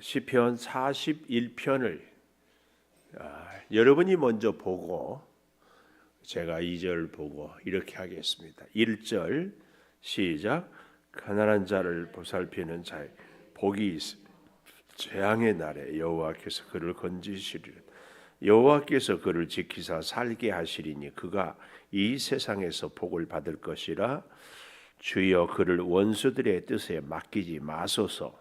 시편 41편을 여러분이 먼저 보고 제가 2절 보고 이렇게 하겠습니다. 1절 시작. 가난한 자를 보살피는 자의 복이 있으 재앙의 날에 여호와께서 그를 건지시리라. 여호와께서 그를 지키사 살게 하시리니 그가 이 세상에서 복을 받을 것이라. 주여 그를 원수들의 뜻에 맡기지 마소서.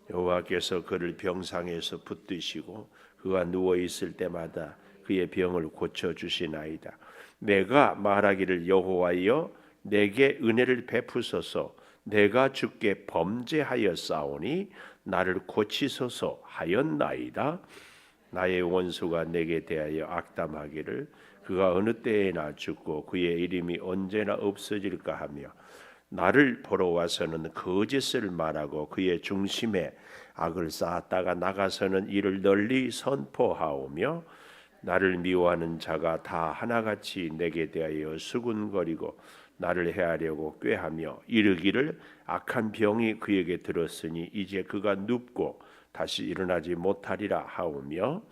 여호와께서 그를 병상에서 붙드시고 그가 누워 있을 때마다 그의 병을 고쳐 주시나이다. 내가 말하기를 여호와여 내게 은혜를 베푸소서. 내가 주께 범죄하였사오니 나를 고치소서 하였나이다. 나의 원수가 내게 대하여 악담하기를 그가 어느 때에나 죽고 그의 이름이 언제나 없어질까 하며 나를 보러 와서는 거짓을 말하고 그의 중심에 악을 쌓았다가 나가서는 이를 널리 선포하오며 나를 미워하는 자가 다 하나같이 내게 대하여 수군거리고 나를 해하려고 꾀하며 이르기를 악한 병이 그에게 들었으니 이제 그가 눕고 다시 일어나지 못하리라 하오며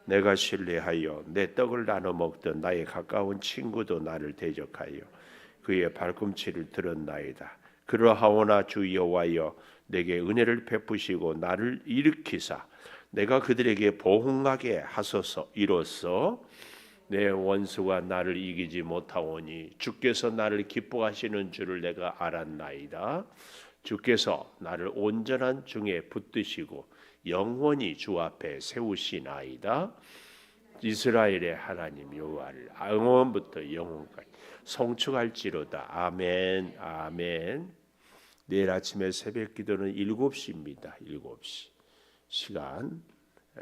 내가 신뢰하여 내 떡을 나눠 먹던 나의 가까운 친구도 나를 대적하여 그의 발꿈치를 들었나이다. 그러하오나 주 여호와여 내게 은혜를 베푸시고 나를 일으키사 내가 그들에게 보응하게 하소서. 이로써 내 원수가 나를 이기지 못하오니 주께서 나를 기뻐하시는 줄을 내가 알았나이다. 주께서 나를 온전한 중에 붙드시고 영원히 주 앞에 세우시나이다. 이스라엘의 하나님 여호와를 영원부터 영원까지 송축할지로다. 아멘. 아멘. 내일 아침에 새벽 기도는 7시입니다. 7시. 시간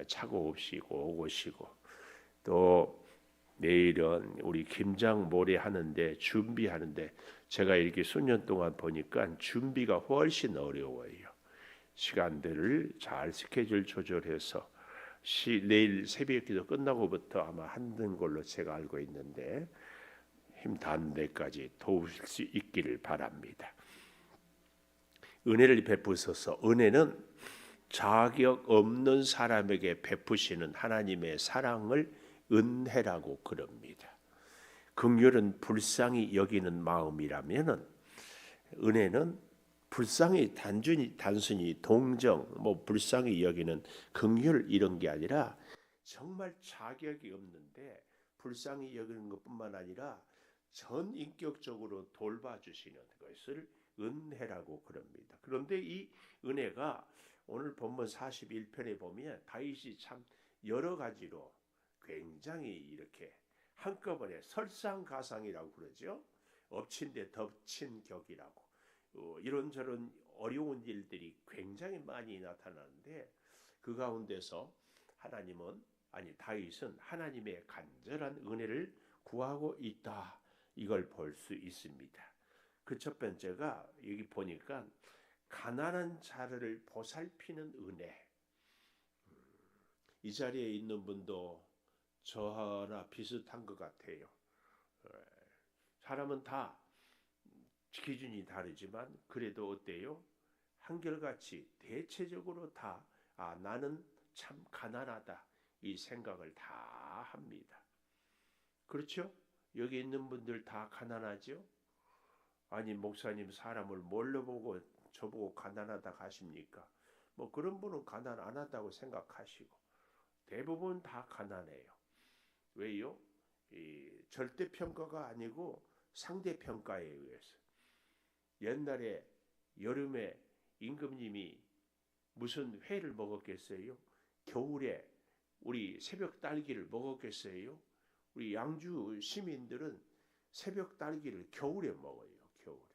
차고 오시고 또 내일은 우리 김장 모래 하는데 준비하는데 제가 이렇게 수년 동안 보니까 준비가 훨씬 어려워요. 시간들을 잘 스케줄 조절해서 내일 새벽 기도 끝나고부터 아마 하는 걸로 제가 알고 있는데 힘 닿는 데까지 도우실 수 있기를 바랍니다. 은혜를 베푸소서. 은혜는 자격 없는 사람에게 베푸시는 하나님의 사랑을 은혜라고 그럽니다. 긍휼은 불쌍히 여기는 마음이라면은 은혜는 불쌍히 단순히 동정 불쌍히 여기는 긍휼 이런 게 아니라 정말 자격이 없는데 불쌍히 여기는 것뿐만 아니라 전 인격적으로 돌봐주시는 것을 은혜라고 그럽니다. 그런데 이 은혜가 오늘 본문 41편에 보면 다윗이 참 여러 가지로 굉장히 이렇게 한꺼번에 설상가상이라고 그러죠. 엎친 데 덮친 격이라고 이런저런 어려운 일들이 굉장히 많이 나타나는데 그 가운데서 다윗은 하나님의 간절한 은혜를 구하고 있다. 이걸 볼 수 있습니다. 그 첫 번째가 여기 보니까 가난한 자를 보살피는 은혜. 이 자리에 있는 분도 저나 비슷한 것 같아요. 사람은 다 기준이 다르지만 그래도 어때요? 한결같이 대체적으로 다 나는 참 가난하다 이 생각을 다 합니다. 그렇죠? 여기 있는 분들 다 가난하죠? 아니 목사님 사람을 뭘로 보고 저보고 가난하다 하십니까? 그런 분은 가난 안 하다고 생각하시고 대부분 다 가난해요. 왜요? 절대평가가 아니고 상대평가에 의해서. 옛날에 여름에 임금님이 무슨 회를 먹었겠어요? 겨울에 우리 새벽 딸기를 먹었겠어요? 우리 양주 시민들은 새벽 딸기를 겨울에 먹어요. 겨울에.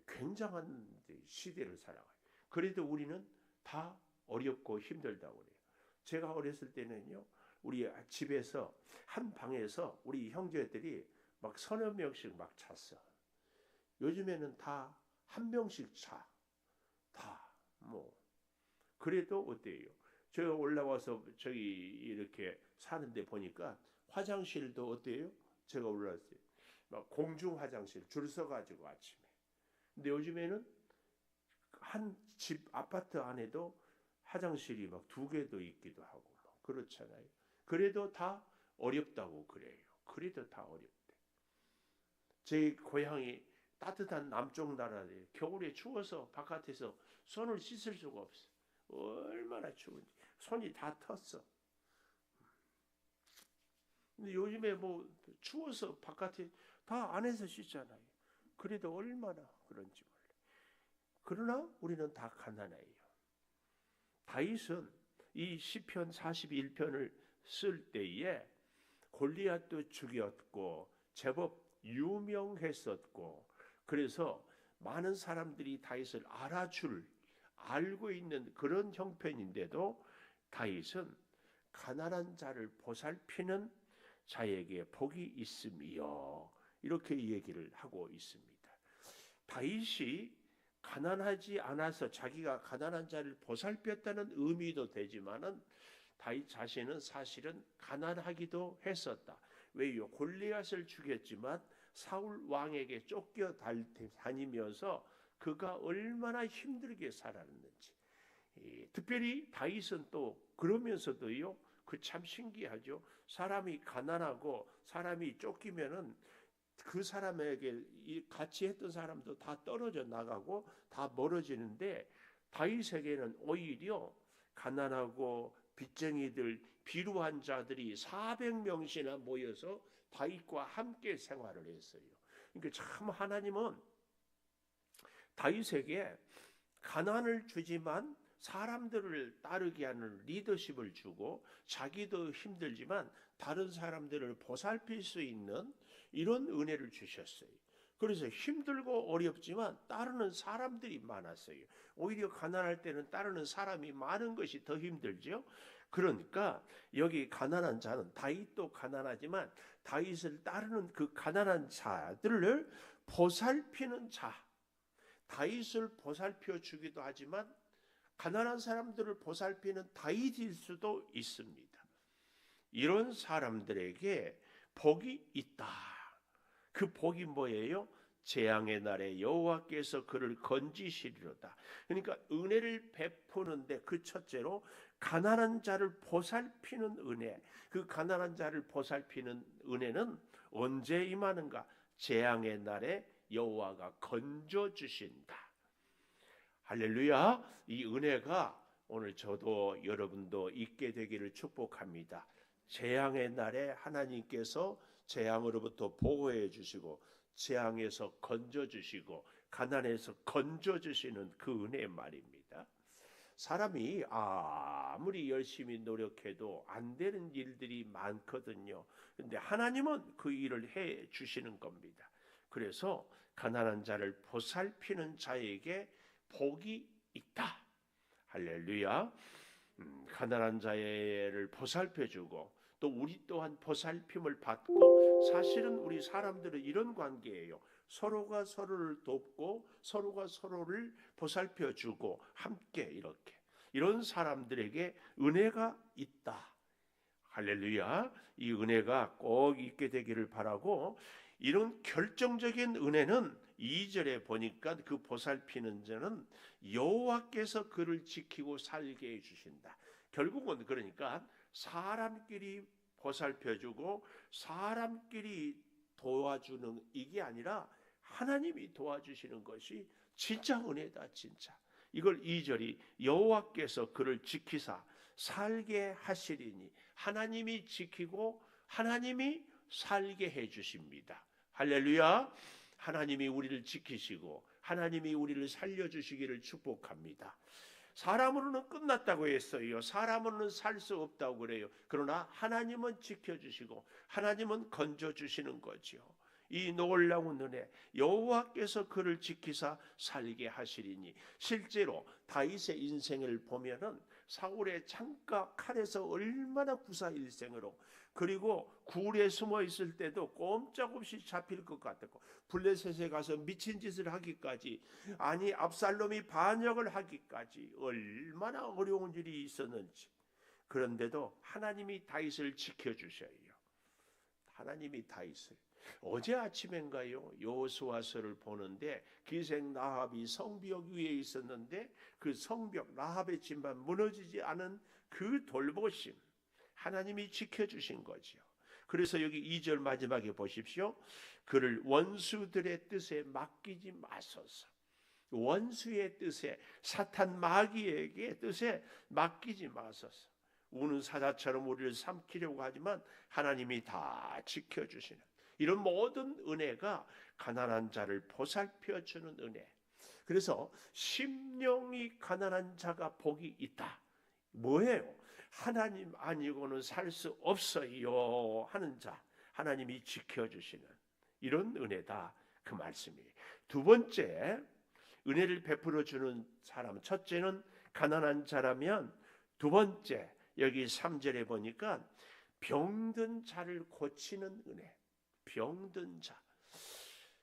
굉장한 시대를 살아가요. 그래도 우리는 다 어렵고 힘들다고 그래요. 제가 어렸을 때는요. 우리 집에서 한 방에서 우리 형제들이 막 서너 명씩 막 잤어. 요즘에는 다 한 명씩 자. 다 그래도 어때요? 제가 올라와서 저기 이렇게 사는데 보니까 화장실도 어때요? 제가 올라왔어요. 막 공중 화장실 줄 서가지고 아침에. 근데 요즘에는 한 집 아파트 안에도 화장실이 막 2개도 있기도 하고 막 그렇잖아요. 그래도 다 어렵다고 그래요. 그래도 다 어렵대. 제 고향이 따뜻한 남쪽 나라에 겨울에 추워서 바깥에서 손을 씻을 수가 없어. 얼마나 추운지 손이 다 텄어. 근데 요즘에 뭐 추워서 바깥에 다 안에서 씻잖아요. 그래도 얼마나 그런지 몰라. 그러나 우리는 다 가난해요. 다윗은 이 시편 41편을 쓸 때에 골리앗도 죽였고 제법 유명했었고 그래서 많은 사람들이 다윗을 알고 있는 그런 형편인데도 다윗은 가난한 자를 보살피는 자에게 복이 있음이요 이렇게 얘기를 하고 있습니다. 다윗이 가난하지 않아서 자기가 가난한 자를 보살폈다는 의미도 되지만은 다윗 자신은 사실은 가난하기도 했었다. 왜요? 골리앗을 죽였지만 사울 왕에게 쫓겨 다니면서 그가 얼마나 힘들게 살았는지. 특별히 다윗은 또 그러면서도요. 그 참 신기하죠. 사람이 가난하고 사람이 쫓기면은 그 사람에게 같이 했던 사람도 다 떨어져 나가고 다 멀어지는데 다윗에게는 오히려 가난하고 빚쟁이들 비루한 자들이 400명씩이나 모여서 다윗과 함께 생활을 했어요. 그러니까 참 하나님은 다윗에게 가난을 주지만 사람들을 따르게 하는 리더십을 주고 자기도 힘들지만 다른 사람들을 보살필 수 있는 이런 은혜를 주셨어요. 그래서 힘들고 어렵지만 따르는 사람들이 많았어요. 오히려 가난할 때는 따르는 사람이 많은 것이 더 힘들죠. 그러니까 여기 가난한 자는 다윗도 가난하지만 다윗을 따르는 그 가난한 자들을 보살피는 자. 다윗을 보살펴 주기도 하지만 가난한 사람들을 보살피는 다윗일 수도 있습니다. 이런 사람들에게 복이 있다. 그 복이 뭐예요? 재앙의 날에 여호와께서 그를 건지시리로다. 그러니까 은혜를 베푸는데 그 첫째로 가난한 자를 보살피는 은혜. 그 가난한 자를 보살피는 은혜는 언제 임하는가? 재앙의 날에 여호와가 건져 주신다. 할렐루야. 이 은혜가 오늘 저도 여러분도 있게 되기를 축복합니다. 재앙의 날에 하나님께서 재앙으로부터 보호해 주시고 재앙에서 건져 주시고 가난에서 건져 주시는 그 은혜의 말입니다. 사람이 아무리 열심히 노력해도 안 되는 일들이 많거든요. 그런데 하나님은 그 일을 해 주시는 겁니다. 그래서 가난한 자를 보살피는 자에게 복이 있다. 할렐루야. 가난한 자를 보살펴주고 또 우리 또한 보살핌을 받고 사실은 우리 사람들은 이런 관계예요. 서로가 서로를 돕고 서로가 서로를 보살펴주고 함께 이렇게 이런 사람들에게 은혜가 있다. 할렐루야. 이 은혜가 꼭 있게 되기를 바라고 이런 결정적인 은혜는 2절에 보니까 그 보살피는 자는 여호와께서 그를 지키고 살게 해주신다. 결국은 그러니까 사람끼리 보살펴주고 사람끼리 도와주는 이게 아니라 하나님이 도와주시는 것이 진짜 은혜다. 진짜. 이걸 2절이 여호와께서 그를 지키사 살게 하시리니 하나님이 지키고 하나님이 살게 해 주십니다. 할렐루야. 하나님이 우리를 지키시고 하나님이 우리를 살려주시기를 축복합니다. 사람으로는 끝났다고 했어요. 사람으로는 살 수 없다고 그래요. 그러나 하나님은 지켜주시고 하나님은 건져주시는 거죠. 이 놀라운 은혜 여호와께서 그를 지키사 살게 하시리니 실제로 다윗의 인생을 보면은 사울의 창과 칼에서 얼마나 구사일생으로 그리고 굴에 숨어 있을 때도 꼼짝없이 잡힐 것 같았고 블레셋에 가서 미친 짓을 하기까지 아니 압살롬이 반역을 하기까지 얼마나 어려운 일이 있었는지 그런데도 하나님이 다윗을 지켜주셔요. 하나님이 다윗을 어제 아침엔가요, 여호수아서를 보는데 기생 라합이 성벽 위에 있었는데 그 성벽 라합의 집만 무너지지 않은 그 돌보심, 하나님이 지켜주신 거죠. 그래서 여기 2절 마지막에 보십시오. 그를 원수들의 뜻에 맡기지 마소서. 원수의 뜻에, 사탄 마귀에게 뜻에 맡기지 마소서. 우는 사자처럼 우리를 삼키려고 하지만 하나님이 다 지켜주시는 이런 모든 은혜가 가난한 자를 보살펴주는 은혜. 그래서 심령이 가난한 자가 복이 있다. 뭐예요? 하나님 아니고는 살 수 없어요 하는 자, 하나님이 지켜주시는 이런 은혜다, 그 말씀이에요. 두 번째, 은혜를 베풀어 주는 사람, 첫째는 가난한 자라면, 두 번째 여기 3절에 보니까 병든 자를 고치는 은혜. 병든 자,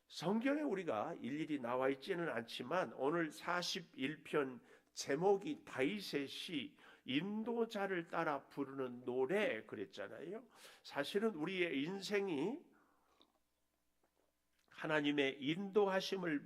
성경에 우리가 일일이 나와 있지는 않지만 오늘 41편 제목이 다윗의 시 인도자를 따라 부르는 노래 그랬잖아요. 사실은 우리의 인생이 하나님의 인도하심을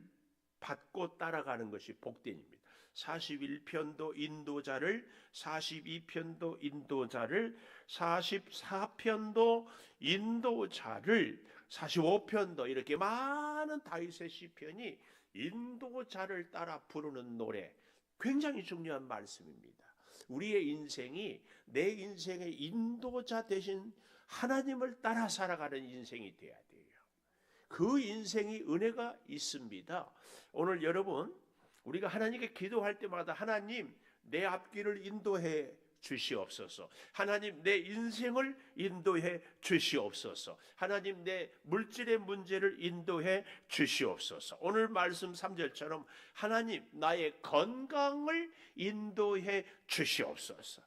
받고 따라가는 것이 복된 일입니다. 41편도 인도자를, 42편도 인도자를, 44편도 인도자를, 45편도 이렇게 많은 다윗의 시편이 인도자를 따라 부르는 노래, 굉장히 중요한 말씀입니다. 우리의 인생이 내 인생의 인도자 되신 하나님을 따라 살아가는 인생이 돼야 돼요. 그 인생이 은혜가 있습니다. 오늘 여러분, 우리가 하나님께 기도할 때마다 하나님 내 앞길을 인도해 주시옵소서, 하나님 내 인생을 인도해 주시옵소서, 하나님 내 물질의 문제를 인도해 주시옵소서. 오늘 말씀 3절처럼 하나님 나의 건강을 인도해 주시옵소서.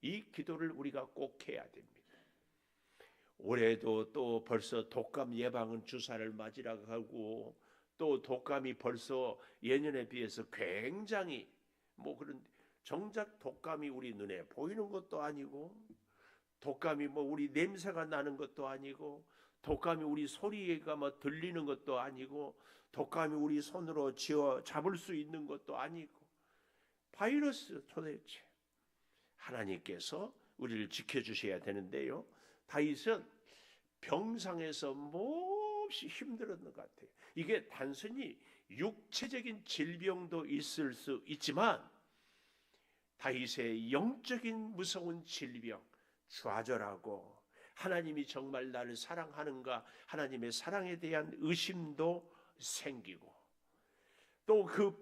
이 기도를 우리가 꼭 해야 됩니다. 올해도 또 벌써 독감 예방은 주사를 맞으라고 하고, 또 독감이 벌써 예년에 비해서 굉장히 그런, 정작 독감이 우리 눈에 보이는 것도 아니고, 독감이 우리 냄새가 나는 것도 아니고, 독감이 우리 소리가 들리는 것도 아니고, 독감이 우리 손으로 쥐어 잡을 수 있는 것도 아니고, 바이러스 도대체 하나님께서 우리를 지켜주셔야 되는데요. 다윗은 병상에서 몹시 힘들었는 것 같아요. 이게 단순히 육체적인 질병도 있을 수 있지만 다윗의 영적인 무서운 질병, 좌절하고 하나님이 정말 나를 사랑하는가, 하나님의 사랑에 대한 의심도 생기고, 또 그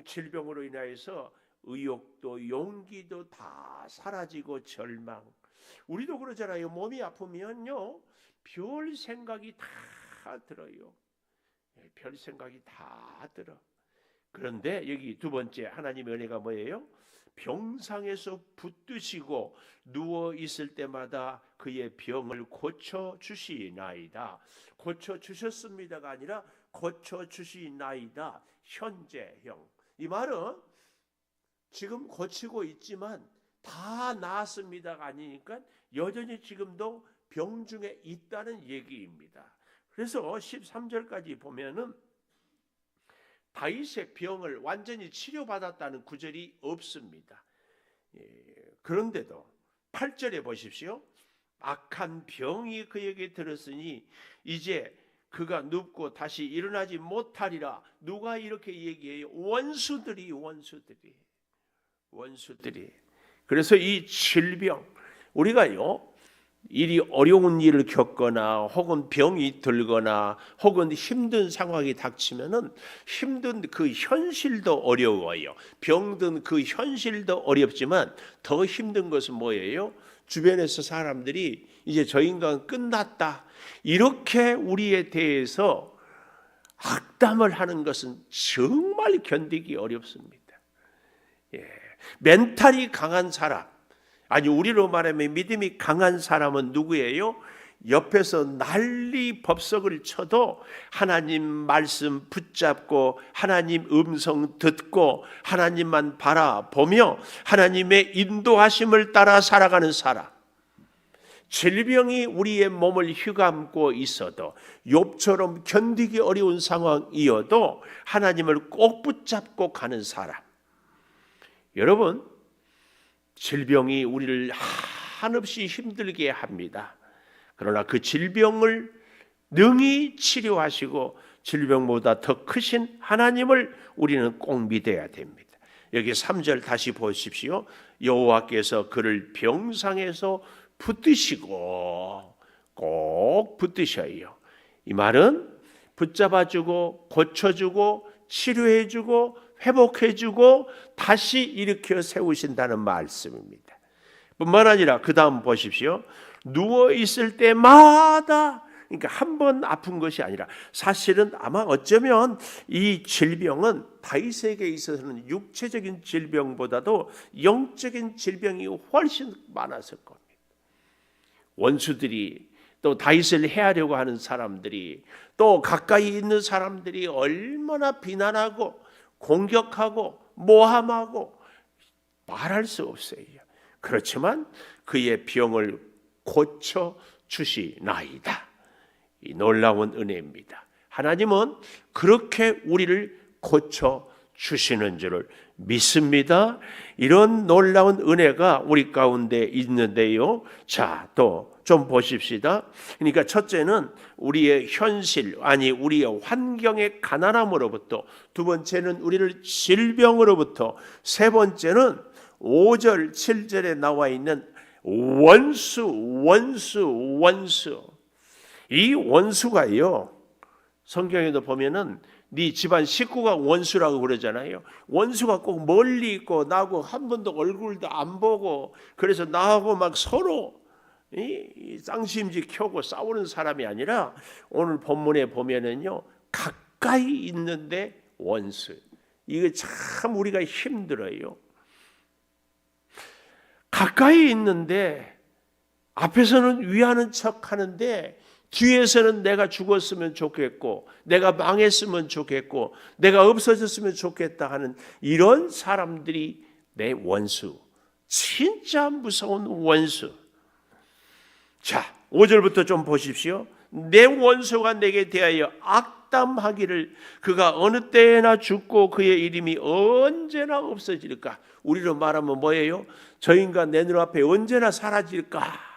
질병으로 인하여서 의욕도 용기도 다 사라지고 절망. 우리도 그러잖아요. 몸이 아프면요 별 생각이 다 들어요. 별 생각이 다 들어. 그런데 여기 두 번째 하나님의 은혜가 뭐예요? 병상에서 붙드시고 누워 있을 때마다 그의 병을 고쳐 주시나이다. 고쳐 주셨습니다가 아니라 고쳐 주시나이다. 현재형. 이 말은 지금 고치고 있지만 다 나았습니다가 아니니까 여전히 지금도 병 중에 있다는 얘기입니다. 그래서 13절까지 보면은 다윗의 병을 완전히 치료받았다는 구절이 없습니다. 그런데도 8절에 보십시오. 악한 병이 그에게 들었으니 이제 그가 눕고 다시 일어나지 못하리라. 누가 이렇게 얘기해요? 원수들이. 그래서 이 질병, 우리가요 일이 어려운 일을 겪거나 혹은 병이 들거나 혹은 힘든 상황이 닥치면은 힘든 그 현실도 어려워요. 병든 그 현실도 어렵지만 더 힘든 것은 뭐예요? 주변에서 사람들이 이제 저 인간 끝났다 이렇게 우리에 대해서 악담을 하는 것은 정말 견디기 어렵습니다. 멘탈이 강한 사람, 아니 우리로 말하면 믿음이 강한 사람은 누구예요? 옆에서 난리 법석을 쳐도 하나님 말씀 붙잡고 하나님 음성 듣고 하나님만 바라보며 하나님의 인도하심을 따라 살아가는 사람. 질병이 우리의 몸을 휘감고 있어도, 욥처럼 견디기 어려운 상황이어도 하나님을 꼭 붙잡고 가는 사람. 여러분, 질병이 우리를 한없이 힘들게 합니다. 그러나 그 질병을 능히 치료하시고 질병보다 더 크신 하나님을 우리는 꼭 믿어야 됩니다. 여기 3절 다시 보십시오. 여호와께서 그를 병상에서 붙드시고, 꼭 붙드셔요. 이 말은 붙잡아주고 고쳐주고 치료해주고 회복해주고 다시 일으켜 세우신다는 말씀입니다. 뿐만 아니라 그 다음 보십시오. 누워있을 때마다, 그러니까 한 번 아픈 것이 아니라, 사실은 아마 어쩌면 이 질병은 다윗에게 있어서는 육체적인 질병보다도 영적인 질병이 훨씬 많았을 겁니다. 원수들이, 또 다윗을 해하려고 하는 사람들이, 또 가까이 있는 사람들이 얼마나 비난하고 공격하고 모함하고 말할 수 없어요. 그렇지만 그의 병을 고쳐 주시나이다. 이 놀라운 은혜입니다. 하나님은 그렇게 우리를 고쳐 주시는 줄을 믿습니다. 이런 놀라운 은혜가 우리 가운데 있는데요. 자, 또 좀 보십시다. 그러니까 첫째는 우리의 현실, 아니 우리의 환경의 가난함으로부터, 두 번째는 우리를 질병으로부터, 세 번째는 5절 7절에 나와 있는 원수. 이 원수가요, 성경에도 보면은 네 집안 식구가 원수라고 그러잖아요. 원수가 꼭 멀리 있고 나하고 한 번도 얼굴도 안 보고, 그래서 나하고 막 서로 이 쌍심지 켜고 싸우는 사람이 아니라, 오늘 본문에 보면은요, 가까이 있는데 원수. 이게 참 우리가 힘들어요. 가까이 있는데 앞에서는 위하는 척 하는데 뒤에서는 내가 죽었으면 좋겠고, 내가 망했으면 좋겠고, 내가 없어졌으면 좋겠다 하는 이런 사람들이 내 원수. 진짜 무서운 원수. 자, 5절부터 좀 보십시오. 내 원수가 내게 대하여 악담하기를 그가 어느 때나 죽고 그의 이름이 언제나 없어질까? 우리로 말하면 뭐예요? 저 인간 내 눈앞에 언제나 사라질까?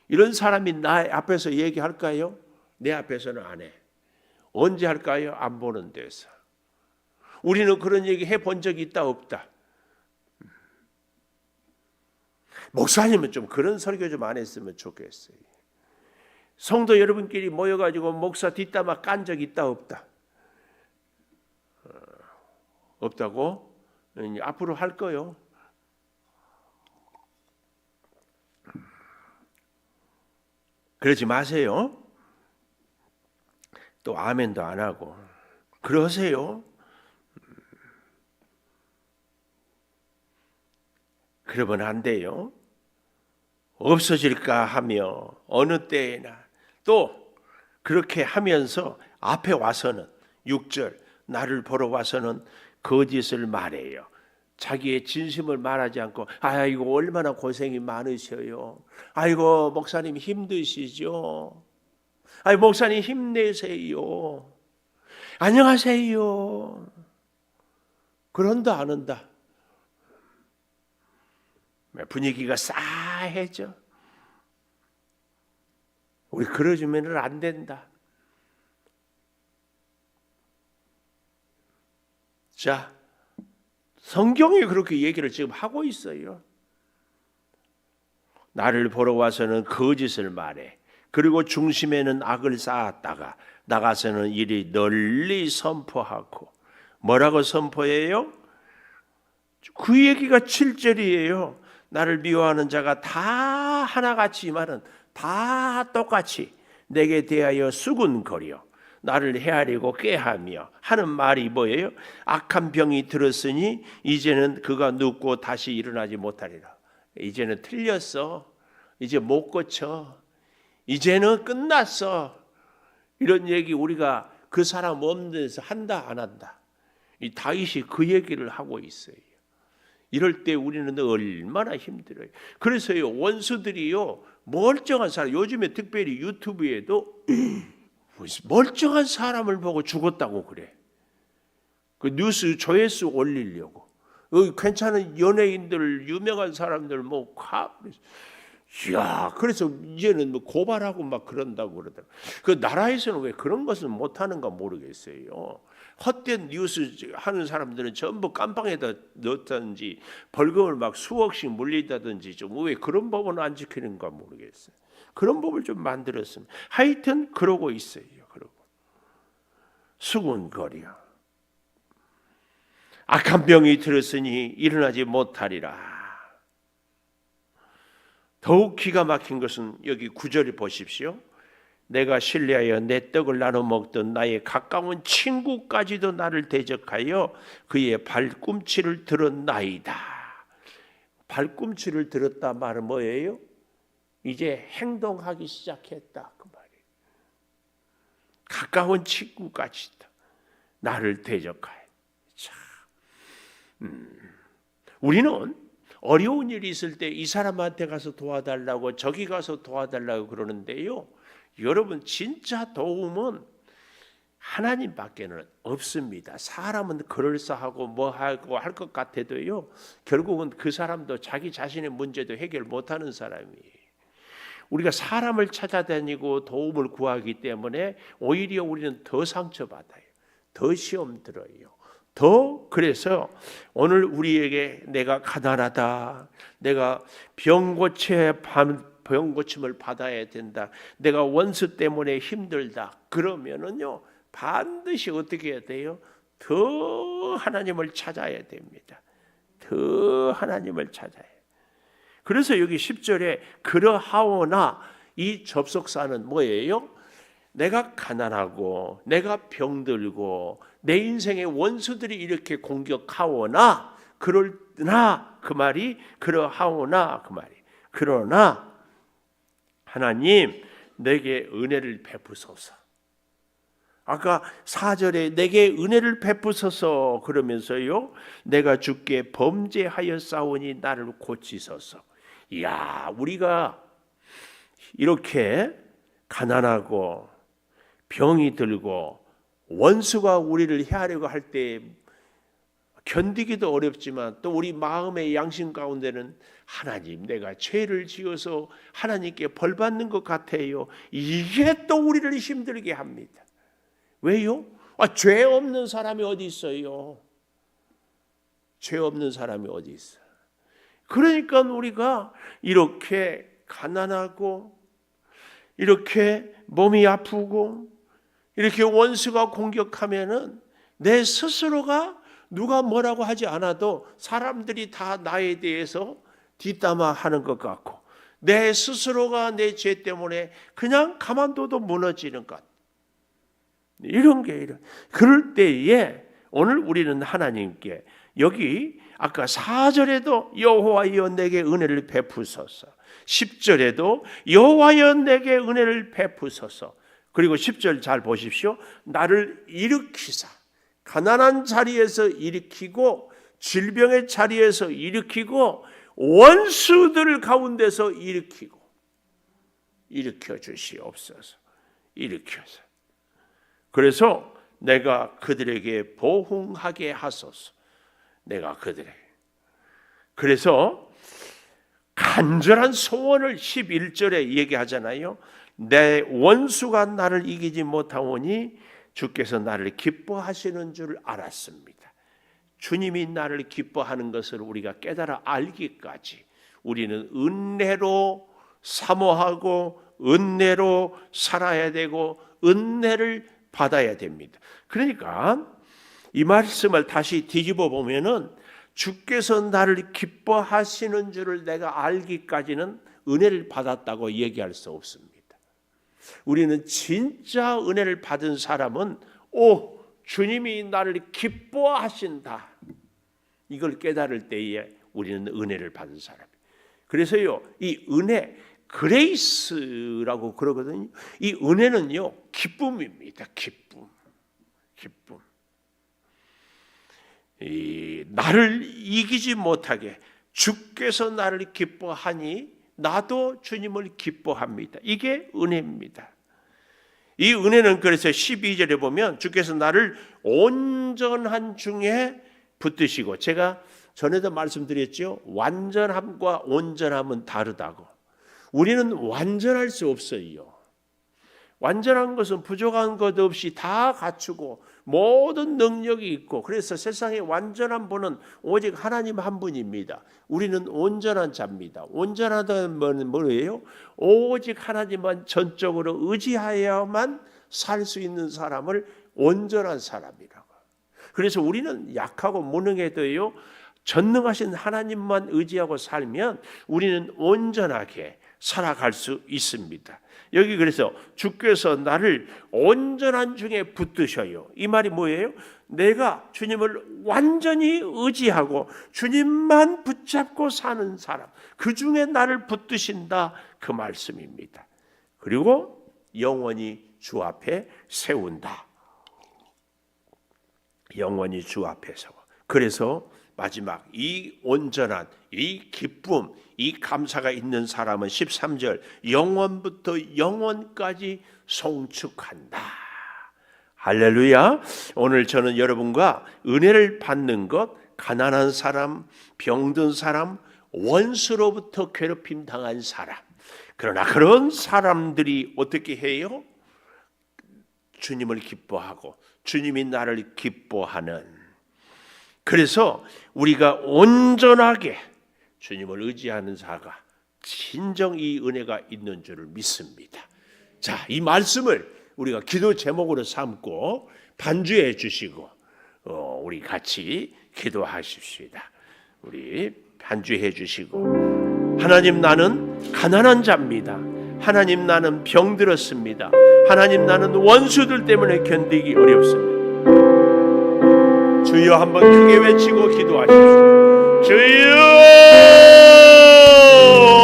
이런 사람이 나 앞에서 얘기할까요? 내 앞에서는 안 해. 언제 할까요? 안 보는 데서. 우리는 그런 얘기 해본 적이 있다 없다? 목사님은 좀 그런 설교 좀 안 했으면 좋겠어요. 성도 여러분끼리 모여가지고 목사 뒷담화 깐 적 있다 없다? 없다고? 앞으로 할 거요. 그러지 마세요. 또 아멘도 안 하고 그러세요. 그러면 안 돼요. 없어질까 하며 어느 때에나, 또 그렇게 하면서 앞에 와서는 6절 나를 보러 와서는 거짓을 말해요. 자기의 진심을 말하지 않고, 아이고 얼마나 고생이 많으셔요. 아이고 목사님 힘드시죠. 아이고 목사님 힘내세요. 안녕하세요. 그런다 안 한다? 분위기가 싸해져. 우리 그러주면 안 된다. 자, 성경이 그렇게 얘기를 지금 하고 있어요. 나를 보러 와서는 거짓을 말해. 그리고 중심에는 악을 쌓았다가 나가서는 이리 널리 선포하고. 뭐라고 선포해요? 그 얘기가 7절이에요. 나를 미워하는 자가 다 하나같이만은 다 똑같이 내게 대하여 수군거려 나를 헤아리고 꾀하며 하는 말이 뭐예요? 악한 병이 들었으니 이제는 그가 눕고 다시 일어나지 못하리라. 이제는 틀렸어. 이제 못 고쳐. 이제는 끝났어. 이런 얘기 우리가 그 사람 없는 데서 한다 안 한다? 이 다윗이 그 얘기를 하고 있어요. 이럴 때 우리는 얼마나 힘들어요. 그래서요, 원수들이요, 멀쩡한 사람, 요즘에 특별히 유튜브에도 멀쩡한 사람을 보고 죽었다고 그래. 그 뉴스 조회수 올리려고. 괜찮은 연예인들, 유명한 사람들 이야, 그래서 이제는 뭐 고발하고 막 그런다고 그러더라고요. 그 나라에서는 왜 그런 것을 못하는가 모르겠어요. 헛된 뉴스 하는 사람들은 전부 깜빵에다 넣든지 벌금을 막 수억씩 물린다든지 좀 왜 그런 법은 안 지키는가 모르겠어요. 그런 법을 좀 만들었으면. 하여튼 그러고 있어요. 그러고 수군거려. 악한 병이 들었으니 일어나지 못하리라. 더욱 기가 막힌 것은 여기 9절을 보십시오. 내가 신뢰하여 내 떡을 나눠 먹던 나의 가까운 친구까지도 나를 대적하여 그의 발꿈치를 들었나이다. 발꿈치를 들었다 말은 뭐예요? 이제 행동하기 시작했다 그 말이에요. 가까운 친구까지도 나를 대적하여. 우리는 어려운 일이 있을 때 이 사람한테 가서 도와달라고 저기 가서 도와달라고 그러는데요. 여러분 진짜 도움은 하나님밖에는 없습니다. 사람은 그럴싸하고 뭐 하고 할 것 같아도요. 결국은 그 사람도 자기 자신의 문제도 해결 못하는 사람이에요. 우리가 사람을 찾아다니고 도움을 구하기 때문에 오히려 우리는 더 상처받아요. 더 시험 들어요. 그래서 오늘 우리에게 내가 가난하다, 내가 병고침을 받아야 된다, 내가 원수 때문에 힘들다 그러면은요 반드시 어떻게 해야 돼요? 더 하나님을 찾아야 됩니다. 더 하나님을 찾아야 해요. 그래서 여기 10절에 그러하오나 이 접속사는 뭐예요? 내가 가난하고 내가 병들고 내 인생의 원수들이 이렇게 공격하오나 그러나 그 말이 그러하오나 그 말이 그러나 하나님 내게 은혜를 베푸소서. 아까 4절에 내게 은혜를 베푸소서 그러면서요 내가 주께 범죄하였사오니 나를 고치소서. 이야, 우리가 이렇게 가난하고 병이 들고 원수가 우리를 해하려고 할 때 견디기도 어렵지만 또 우리 마음의 양심 가운데는 하나님 내가 죄를 지어서 하나님께 벌 받는 것 같아요. 이게 또 우리를 힘들게 합니다. 왜요? 죄 없는 사람이 어디 있어요? 죄 없는 사람이 어디 있어요? 그러니까 우리가 이렇게 가난하고 이렇게 몸이 아프고 이렇게 원수가 공격하면은 내 스스로가 누가 뭐라고 하지 않아도 사람들이 다 나에 대해서 뒷담화하는 것 같고 내 스스로가 내 죄 때문에 그냥 가만둬도 무너지는 것. 이런 게 이런. 그럴 때에 오늘 우리는 하나님께 여기 아까 4절에도 여호와여 내게 은혜를 베푸소서. 10절에도 여호와여 내게 은혜를 베푸소서. 그리고 10절 잘 보십시오. 나를 일으키사 가난한 자리에서 일으키고 질병의 자리에서 일으키고 원수들 가운데서 일으켜 주시옵소서. 일으켜서. 그래서 내가 그들에게 보응하게 하소서. 내가 그들에게. 그래서 간절한 소원을 11절에 얘기하잖아요. 내 원수가 나를 이기지 못하오니 주께서 나를 기뻐하시는 줄 알았습니다. 주님이 나를 기뻐하는 것을 우리가 깨달아 알기까지 우리는 은혜로 사모하고 은혜로 살아야 되고 은혜를 받아야 됩니다. 그러니까 이 말씀을 다시 뒤집어 보면은 주께서 나를 기뻐하시는 줄을 내가 알기까지는 은혜를 받았다고 얘기할 수 없습니다. 우리는 진짜 은혜를 받은 사람은 주님이 나를 기뻐하신다. 이걸 깨달을 때에 우리는 은혜를 받은 사람이에요. 그래서요, 이 은혜, 그레이스라고 그러거든요. 이 은혜는요, 기쁨입니다. 기쁨. 나를 이기지 못하게 주께서 나를 기뻐하니 나도 주님을 기뻐합니다. 이게 은혜입니다. 이 은혜는 그래서 12절에 보면 주께서 나를 온전한 중에 붙드시고, 제가 전에도 말씀드렸죠. 완전함과 온전함은 다르다고. 우리는 완전할 수 없어요. 완전한 것은 부족한 것 없이 다 갖추고 모든 능력이 있고, 그래서 세상에 완전한 분은 오직 하나님 한 분입니다. 우리는 온전한 자입니다. 온전하다는 것은 뭐예요? 오직 하나님만 전적으로 의지하여야만 살 수 있는 사람을 온전한 사람이라고. 그래서 우리는 약하고 무능해도요, 전능하신 하나님만 의지하고 살면 우리는 온전하게 살아갈 수 있습니다. 여기 그래서 주께서 나를 온전한 중에 붙드셔요. 이 말이 뭐예요? 내가 주님을 완전히 의지하고 주님만 붙잡고 사는 사람, 그 중에 나를 붙드신다, 그 말씀입니다. 그리고 영원히 주 앞에 세운다. 영원히 주 앞에 세워. 그래서 마지막 이 온전한 이 기쁨, 이 감사가 있는 사람은 13절 영원부터 영원까지 송축한다. 할렐루야. 오늘 저는 여러분과 은혜를 받는 것, 가난한 사람, 병든 사람, 원수로부터 괴롭힘 당한 사람, 그러나 그런 사람들이 어떻게 해요? 주님을 기뻐하고 주님이 나를 기뻐하는, 그래서 우리가 온전하게 주님을 의지하는 자가 진정 이 은혜가 있는 줄을 믿습니다. 자, 이 말씀을 우리가 기도 제목으로 삼고 반주해 주시고 우리 같이 기도하십시다. 우리 반주해 주시고, 하나님 나는 가난한 자입니다. 하나님 나는 병들었습니다. 하나님 나는 원수들 때문에 견디기 어렵습니다. 주여 한번 크게 외치고 기도하십시오. 주여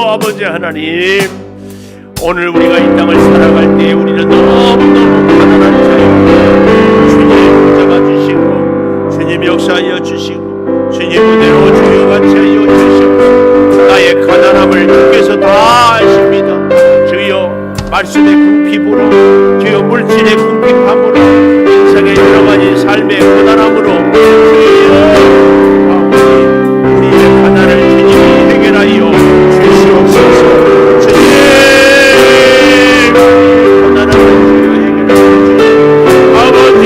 아버지 하나님, 오늘 우리가 이 땅을 살아갈 때 우리는 너무너무 가난한 자입니다. 주님 잡아주시고 주님 역사하여 주시고 주님 은혜로 주여 같이 하여 주시옵소서. 나의 가난함을 주께서 다 아십니다. 주여 말씀의 궁핍으로, 주여 물질의 궁핍함으로, 인생의 여러 가지 삶의 고단함으로 주여 아버지 우리의 가난을 주님이 해결하여 주시옵소서. 주님 가난함을 주여 해결하여 주시옵소서. 아버지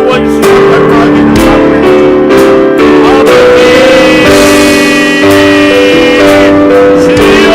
원수가 발파하기는 아버지 주여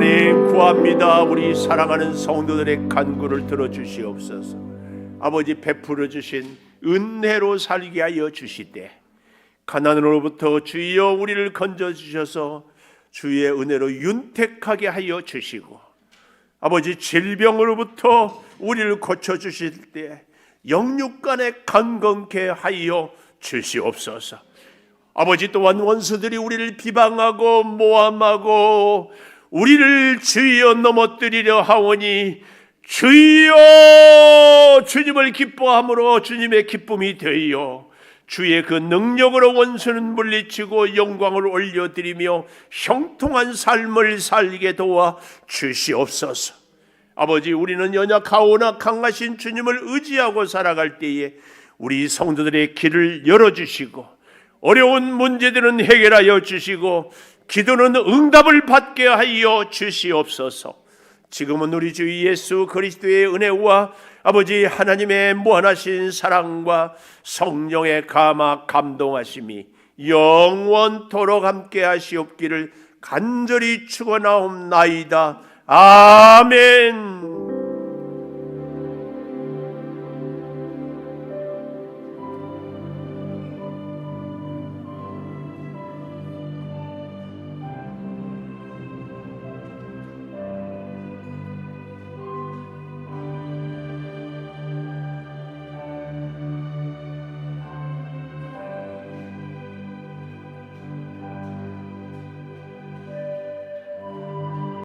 하나님 구합니다. 우리 사랑하는 성도들의 간구를 들어주시옵소서. 아버지 베풀어 주신 은혜로 살게 하여 주시되 가난으로부터 주여 우리를 건져 주셔서 주의 은혜로 윤택하게 하여 주시고 아버지 질병으로부터 우리를 고쳐 주실 때 영육간에 강건케 하여 주시옵소서. 아버지 또한 원수들이 우리를 비방하고 모함하고 우리를 주여 넘어뜨리려 하오니 주여 주님을 기뻐함으로 주님의 기쁨이 되어 주의 그 능력으로 원수는 물리치고 영광을 올려드리며 형통한 삶을 살게 도와 주시옵소서. 아버지 우리는 연약하오나 강하신 주님을 의지하고 살아갈 때에 우리 성도들의 길을 열어주시고 어려운 문제들은 해결하여 주시고 기도는 응답을 받게 하여 주시옵소서. 지금은 우리 주 예수 그리스도의 은혜와 아버지 하나님의 무한하신 사랑과 성령의 감화 감동하심이 영원토록 함께 하시옵기를 간절히 축원하옵나이다. 아멘.